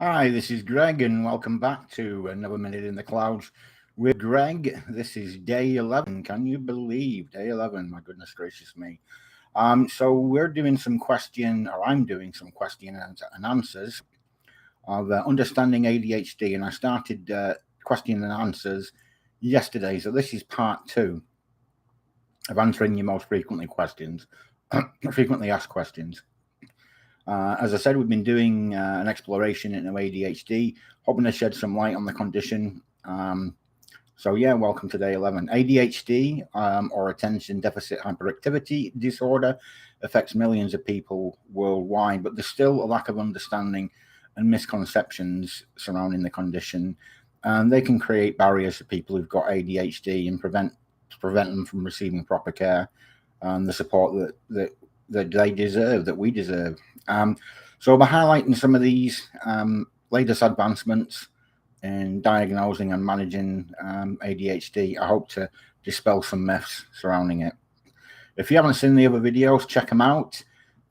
Hi, this is Greg, and welcome back to another Minute in the Clouds with Greg. This is day 11. Can you believe day 11? My goodness gracious me. So we're doing some I'm doing some question and answers of understanding ADHD, and I started question and answers yesterday. So this is part 2 of answering your most frequently asked questions. As I said, we've been doing an exploration into ADHD, hoping to shed some light on the condition. Welcome to day 11. ADHD, or Attention Deficit Hyperactivity Disorder, affects millions of people worldwide, but there's still a lack of understanding and misconceptions surrounding the condition, and they can create barriers for people who've got ADHD and prevent them from receiving proper care and the support that they deserve, that we deserve. So by highlighting some of these latest advancements in diagnosing and managing ADHD, I hope to dispel some myths surrounding it. If you haven't seen the other videos, check them out.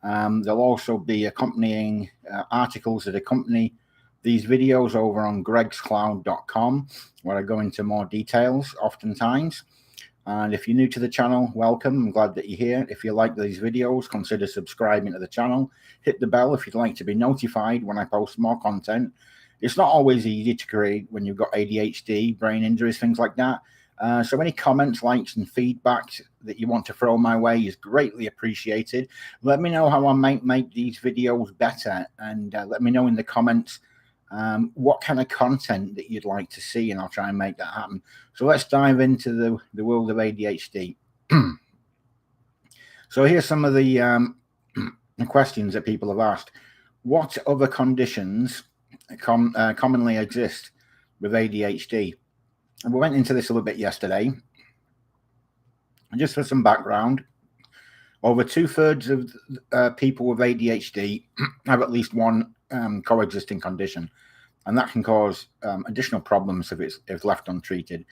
There'll also be accompanying articles that accompany these videos over on gregscloud.com, where I go into more details oftentimes. And if you're new to the channel, welcome. I'm glad that you're here. If you like these videos, consider subscribing to the channel. Hit the bell if you'd like to be notified when I post more content. It's not always easy to create when you've got ADHD, brain injuries, things like that. So any comments, likes, and feedback that you want to throw my way is greatly appreciated. Let me know how I might make these videos better, and let me know in the comments what kind of content that you'd like to see, and I'll try and make that happen. So let's dive into the world of ADHD. So here's some of the questions that people have asked. What other conditions commonly exist with ADHD? And we went into this a little bit yesterday. And just for some background, over 2/3 of people with ADHD have at least one coexisting condition, and that can cause additional problems if left untreated.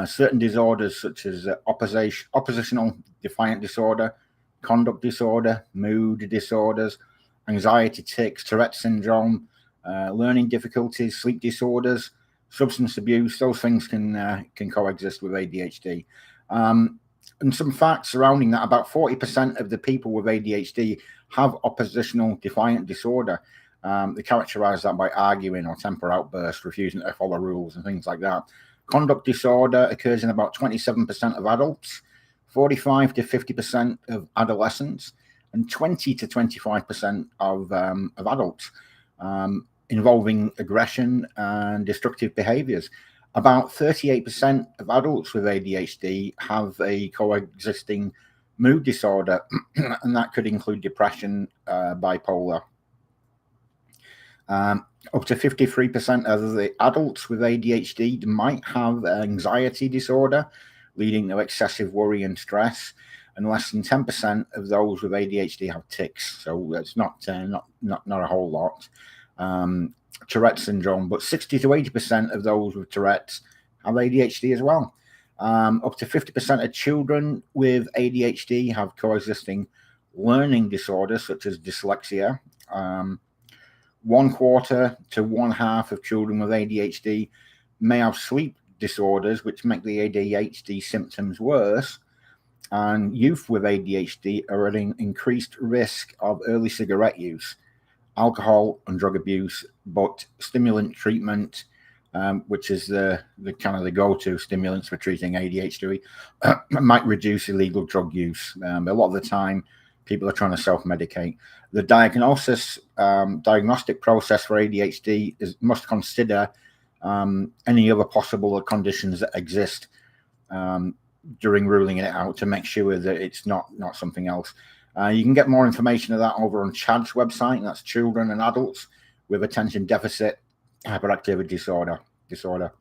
Certain disorders such as oppositional defiant disorder, conduct disorder, mood disorders, anxiety tics, Tourette's syndrome, learning difficulties, sleep disorders, substance abuse, those things can coexist with ADHD. And some facts surrounding that: about 40% of the people with ADHD have oppositional defiant disorder. They characterize that by arguing or temper outbursts, refusing to follow rules and things like that. Conduct disorder occurs in about 27% of adults, 45 to 50% of adolescents, and 20 to 25% of adults, involving aggression and destructive behaviors. About 38% of adults with ADHD have a coexisting mood disorder, and that could include depression, bipolar. Up to 53% of the adults with ADHD might have anxiety disorder, leading to excessive worry and stress, and less than 10% of those with ADHD have tics. So it's not a whole lot. Tourette's syndrome, but 60 to 80% of those with Tourette's have ADHD as well. Up to 50% of children with ADHD have coexisting learning disorders such as dyslexia. 1/4 to 1/2 of children with ADHD may have sleep disorders, which make the ADHD symptoms worse. And youth with ADHD are at an increased risk of early cigarette use, alcohol and drug abuse, but stimulant treatment, which is the kind of the go-to stimulants for treating ADHD, might reduce illegal drug use. A lot of the time, people are trying to self-medicate. The diagnostic process for ADHD must consider any other possible conditions that exist during ruling it out to make sure that it's not something else. You can get more information of that over on CHADD's website, and that's Children and Adults with Attention Deficit Hyperactivity Disorder.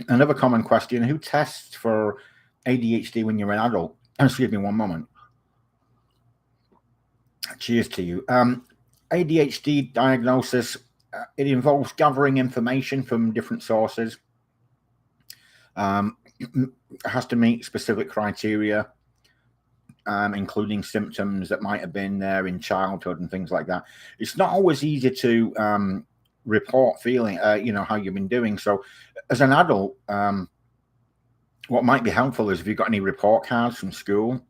Another common question: who tests for ADHD when you're an adult? Excuse me one moment. Cheers to you. ADHD diagnosis, it involves gathering information from different sources. It has to meet specific criteria. including symptoms that might have been there in childhood and things like that. It's not always easy to report feeling, how you've been doing. So as an adult, what might be helpful is if you've got any report cards from school,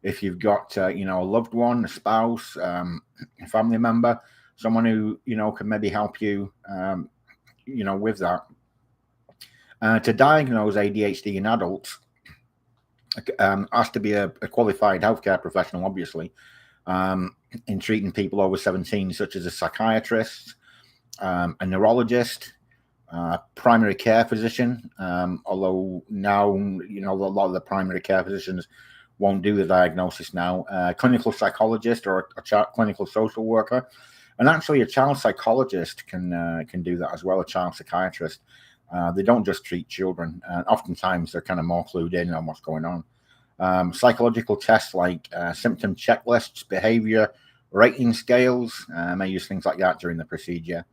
if you've got, a loved one, a spouse, a family member, someone who, can maybe help you, with that. To diagnose ADHD in adults, has to be a qualified healthcare professional, obviously, in treating people over 17, such as a psychiatrist, a neurologist, primary care physician, although now, a lot of the primary care physicians won't do the diagnosis now, clinical psychologist or a clinical social worker. And actually a child psychologist can do that as well, a child psychiatrist. They don't just treat children. Oftentimes they're kind of more clued in on what's going on. Psychological tests like symptom checklists, behavior rating scales, may use things like that during the procedure.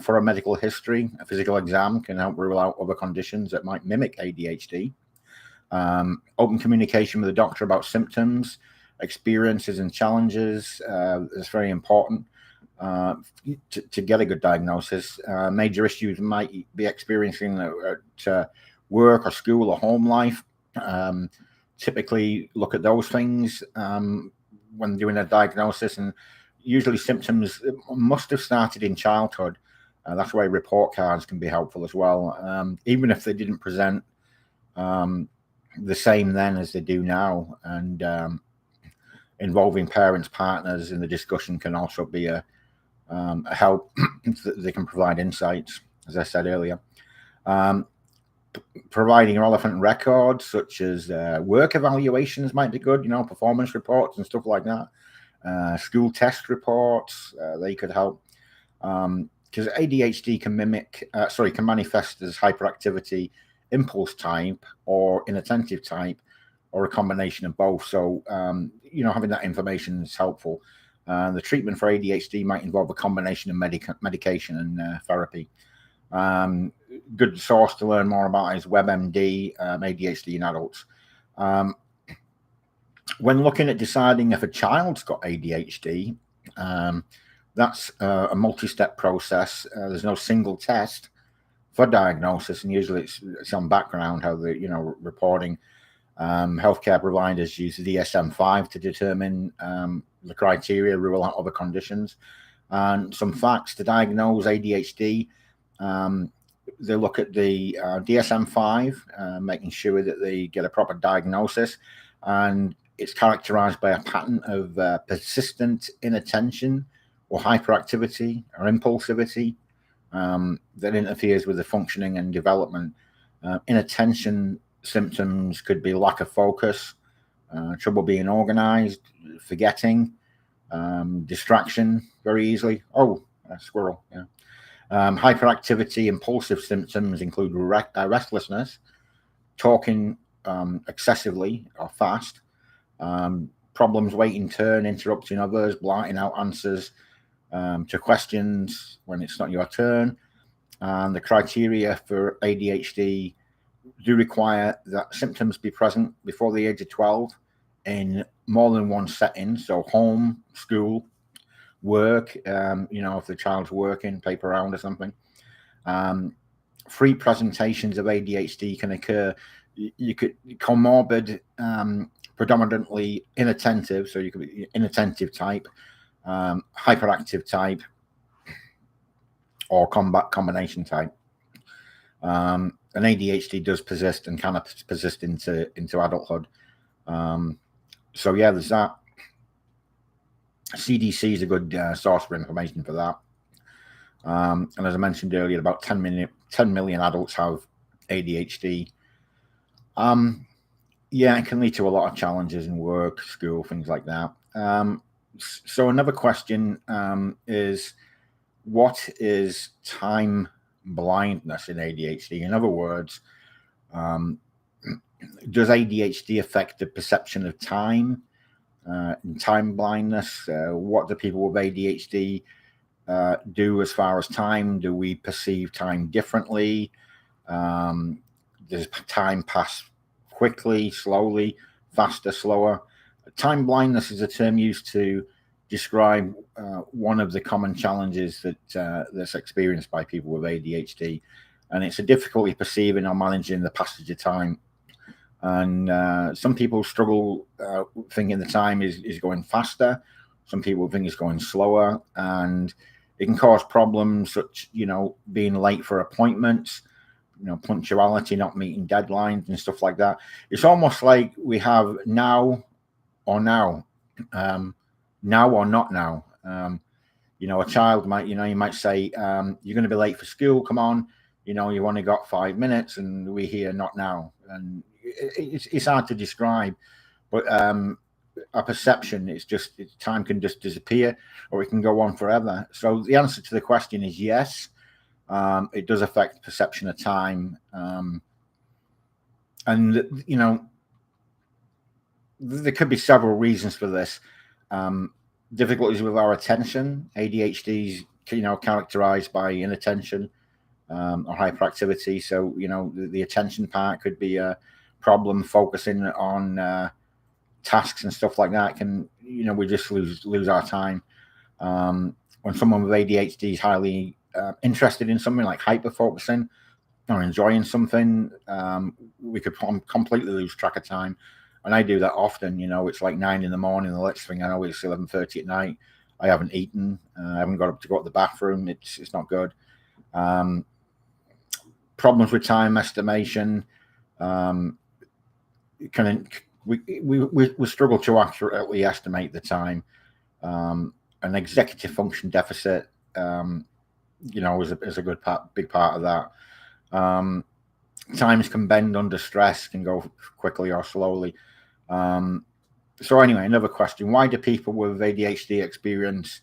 For a medical history, a physical exam can help rule out other conditions that might mimic ADHD. Open communication with the doctor about symptoms, experiences, and challenges is very important to get a good diagnosis. Major issues might be experiencing at work or school or home life. Typically look at those things when doing a diagnosis, and usually symptoms must have started in childhood. That's why report cards can be helpful as well, even if they didn't present the same then as they do now. And involving parents, partners in the discussion can also be a help. They can provide insights, as I said earlier. Providing relevant records such as work evaluations might be good, performance reports and stuff like that. School test reports, they could help. Because ADHD can manifest as hyperactivity, impulse type, or inattentive type, or a combination of both. So, having that information is helpful. The treatment for ADHD might involve a combination of medication and therapy. Good source to learn more about is WebMD, ADHD in adults. When looking at deciding if a child's got ADHD, that's a multi-step process. There's no single test for diagnosis, and usually it's on background how the reporting. Healthcare providers use the DSM-5 to determine the criteria, rule out other conditions. And some facts to diagnose ADHD, they look at the DSM-5, making sure that they get a proper diagnosis, and it's characterized by a pattern of persistent inattention or hyperactivity or impulsivity that interferes with the functioning and development. Inattention symptoms could be lack of focus, trouble being organized, forgetting, distraction very easily. Oh, a squirrel, yeah. Hyperactivity, impulsive symptoms include restlessness, talking excessively or fast, problems waiting turn, interrupting others, blurting out answers to questions when it's not your turn. And the criteria for ADHD do require that symptoms be present before the age of 12 in more than one setting. So home, school, work, if the child's working, paper round or something. Free presentations of ADHD can occur. You could comorbid, predominantly inattentive. So you could be inattentive type, hyperactive type, or combination type. And ADHD does persist and can persist into adulthood. So yeah, there's that. CDC is a good source for information for that. And as I mentioned earlier, about 10 million adults have ADHD. Yeah, it can lead to a lot of challenges in work, school, things like that. So another question is, what is time blindness in ADHD? In other words, does ADHD affect the perception of time? Time blindness, what do people with ADHD do as far as time? Do we perceive time differently? Does time pass quickly, slowly, faster, slower. Time blindness is a term used to describe one of the common challenges that's experienced by people with ADHD, and it's a difficulty perceiving or managing the passage of time. And some people struggle thinking the time is going faster. Some people think it's going slower, and it can cause problems such, being late for appointments, punctuality, not meeting deadlines and stuff like that. It's almost like we have now or now, now or not now. A child might, you might say, you're going to be late for school. Come on, you've only got 5 minutes, and we hear not now. And it's hard to describe, but our perception, time can just disappear, or it can go on forever. So the answer to the question is yes. It does affect perception of time, and there could be several reasons for this. Difficulties with our attention. ADHD is characterized by inattention or hyperactivity. So the attention part could be a problem. Focusing on tasks and stuff like that we just lose our time. When someone with ADHD is highly interested in something, like hyper-focusing or enjoying something, we could completely lose track of time. And I do that often. It's like 9 in the morning. The next thing I know, it's 11:30 at night. I haven't eaten. I haven't got up to go to the bathroom. It's not good. Problems with time estimation. We struggle to accurately estimate the time. An executive function deficit, is a big part of that. Times can bend under stress, can go quickly or slowly. So anyway, another question: why do people with ADHD experience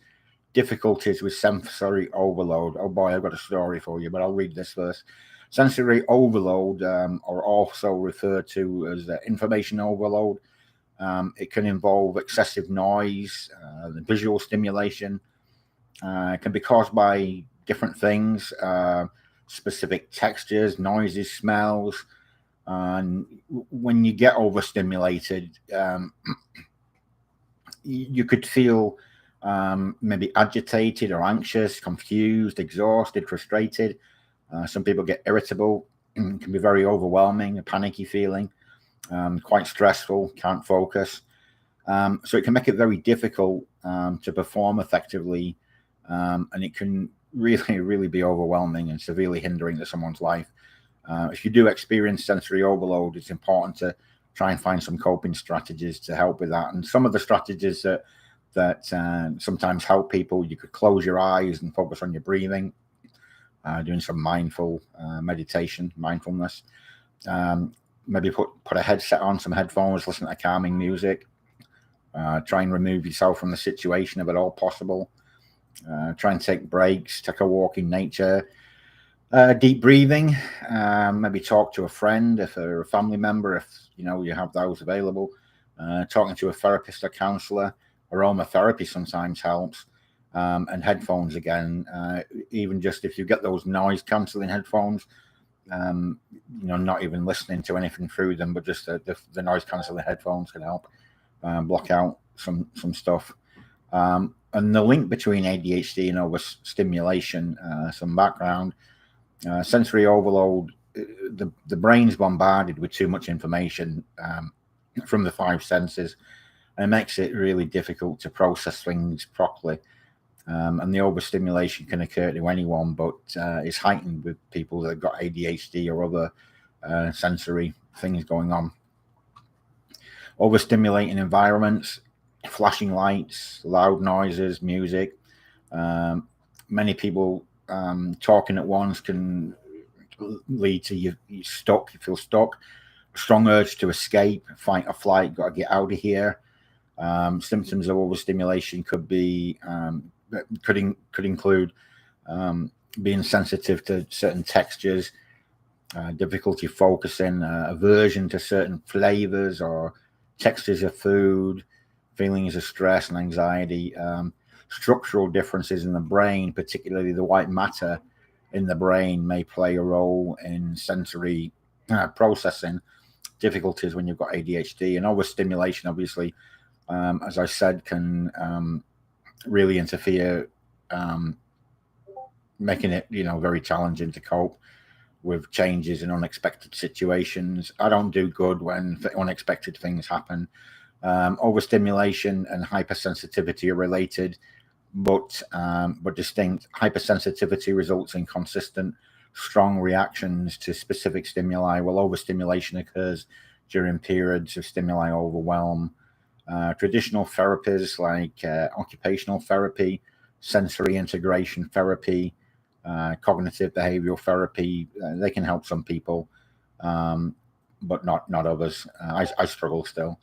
difficulties with sensory overload? Oh boy, I've got a story for you, but I'll read this first. Sensory overload, or also referred to as information overload, it can involve excessive noise, visual stimulation. It can be caused by different things, specific textures, noises, smells. And when you get overstimulated, you could feel maybe agitated or anxious, confused, exhausted, frustrated. Some people get irritable. It can be very overwhelming, a panicky feeling, quite stressful, can't focus. So it can make it very difficult to perform effectively, and it can really, really be overwhelming and severely hindering to someone's life. If you do experience sensory overload, it's important to try and find some coping strategies to help with that. And some of the strategies that sometimes help people, you could close your eyes and focus on your breathing, doing some mindful meditation, mindfulness. Maybe put a headset on, some headphones, listen to calming music. Try and remove yourself from the situation if at all possible. Try and take breaks, take a walk in nature. Deep breathing, maybe talk to a friend if a family member, if you have those available. Talking to a therapist or counselor. Aromatherapy sometimes helps. And headphones again, even just if you get those noise cancelling headphones, not even listening to anything through them, but just the noise cancelling headphones can help block out some stuff. And the link between ADHD and overstimulation, some background. Sensory overload, the brain's bombarded with too much information from the 5 senses, and it makes it really difficult to process things properly. And the overstimulation can occur to anyone, but it's heightened with people that have got ADHD or other sensory things going on. Overstimulating environments, flashing lights, loud noises, music. Many people talking at once can lead to you stuck. You feel stuck. Strong urge to escape, fight or flight. Got to get out of here. Symptoms of overstimulation could include being sensitive to certain textures, difficulty focusing, aversion to certain flavors or textures of food, feelings of stress and anxiety, structural differences in the brain, particularly the white matter in the brain, may play a role in sensory processing. difficulties when you've got ADHD, and overstimulation, obviously, as I said, can really interfere, making it, very challenging to cope with changes in unexpected situations. I don't do good when unexpected things happen. Overstimulation and hypersensitivity are related, but distinct. Hypersensitivity results in consistent, strong reactions to specific stimuli, while overstimulation occurs during periods of stimuli overwhelm. Traditional therapies like occupational therapy, sensory integration therapy, cognitive behavioral therapy, they can help some people, but not others. I struggle still.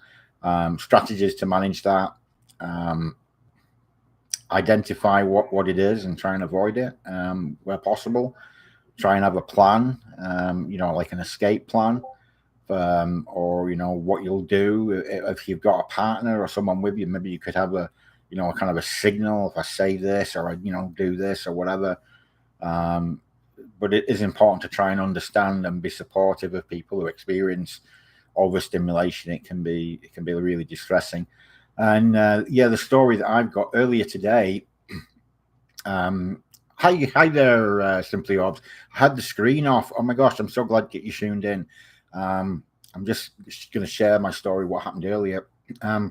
Strategies to manage that: identify what it is and try and avoid it where possible. Try and have a plan, like an escape plan, or what you'll do if you've got a partner or someone with you. Maybe you could have a kind of a signal: if I say this, or I do this, or whatever. But it is important to try and understand and be supportive of people who experience overstimulation. It can be really distressing. And the story that I've got earlier today. Hi there, Simply Orbs. I had the screen off. Oh my gosh, I'm so glad that you tuned in. I'm just going to share my story, what happened earlier. I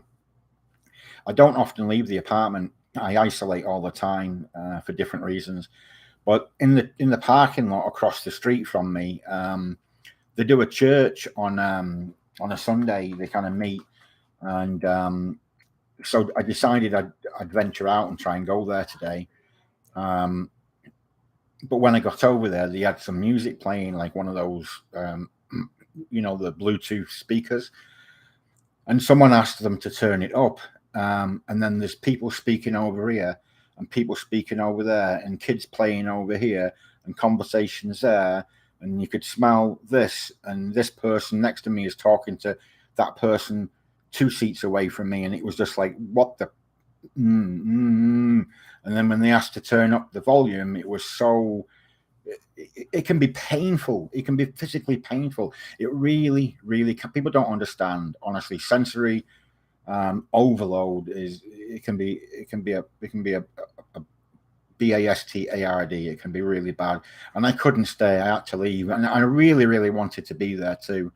don't often leave the apartment. I isolate all the time for different reasons. But in the parking lot across the street from me, they do a church on a Sunday. They kind of meet, and so I decided I'd venture out and try and go there today. But when I got over there, they had some music playing, like one of those, the Bluetooth speakers, and someone asked them to turn it up. And then there's people speaking over here and people speaking over there, and kids playing over here, and conversations there, and you could smell this, and this person next to me is talking to that person 2 seats away from me, and it was just like, what the and then when they asked to turn up the volume, it was so it can be painful. It can be physically painful. It really people don't understand, honestly. Sensory overload can be a BASTARD. It can be really bad, and I couldn't stay. I had to leave, and I really wanted to be there too,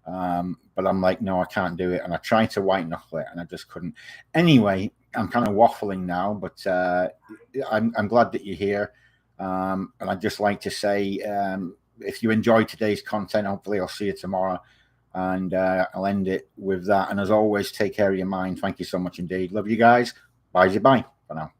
but I'm like, no, I can't do it. And I tried to white knuckle it, and I just couldn't. Anyway, I'm kind of waffling now, but I'm glad that you're here, and I'd just like to say, if you enjoyed today's content, hopefully I'll see you tomorrow. And I'll end it with that. And as always, take care of your mind. Thank you so much indeed. Love you guys. Bye for now.